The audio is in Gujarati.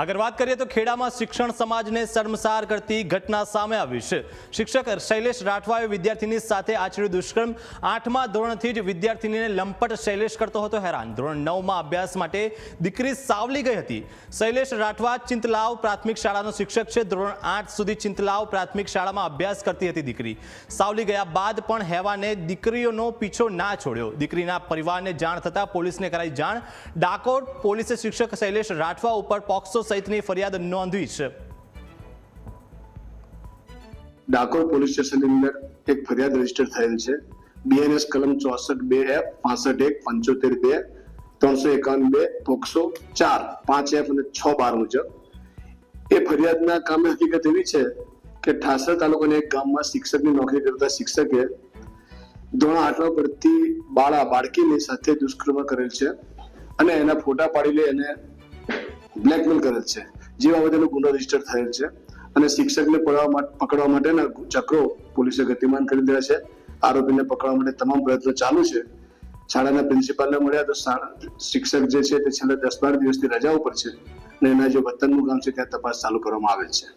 આગળ વાત કરીએ તો ખેડામાં શિક્ષણ સમાજને શર્મસાર કરતી ઘટના સામે આવી છે। શિક્ષક શૈલેષ રાઠવાએ વિદ્યાર્થીની સાથે આચર્યું દુષ્કર્મ। 8મા ધોરણથી જ વિદ્યાર્થીનીને લંપટ શૈલેષ કરતો હતો હેરાન। ધોરણ 9માં અભ્યાસ માટે દીકરી સાવલી ગઈ હતી। શૈલેષ રાઠવા ચિંતલાવ પ્રાથમિક શાળાનો શિક્ષક છે। ધોરણ 8 સુધી ચિંતલાવ પ્રાથમિક શાળામાં અભ્યાસ કરતી હતી દીકરી। સાવલી ગયા બાદ પણ હેવાને દીકરીઓનો પીછો ના છોડ્યો। દીકરીના પરિવારને જાણ થતાં પોલીસને કરાઈ જાણ। ડાકોર પોલીસે શિક્ષક શૈલેષ રાઠવા ઉપર પોક્સો સહિતની ફરિયાદ નોંધવી છે। ડાકોર પોલીસ સ્ટેશનની અંદર એક ફરિયાદ રજીસ્ટર થયેલ છે। BNS કલમ 64(2)F 65(1) 75(2) 351(2) પોક્સો 4 5F અને 6(12) મુજબ એ ફરિયાદના કામે હકીકત એવી છે કે ઠાસર તાલુકાના એક ગામમાં શિક્ષકની નોકરી કરતા શિક્ષકે ધોરણ 8માં ભણતી બાળકીની સાથે દુષ્કર્મ કરેલ છે અને એના ફોટા પાડી લઈ એને બ્લેકમેલ કરેલ છે, જે બાબતેનો ગુનો રજીસ્ટર થયેલ છે અને શિક્ષકને પકડવા માટેના ચક્રો પોલીસે ગતિમાન કરી દીધા છે। આરોપીને પકડવા માટે તમામ પ્રયત્નો ચાલુ છે। શાળાના પ્રિન્સિપાલને મળ્યા તો શિક્ષક જે છે તે છેલ્લા 10-12 દિવસથી રજા ઉપર છે અને એના જે વતનનું ગામ છે ત્યાં તપાસ ચાલુ કરવામાં આવેલ છે।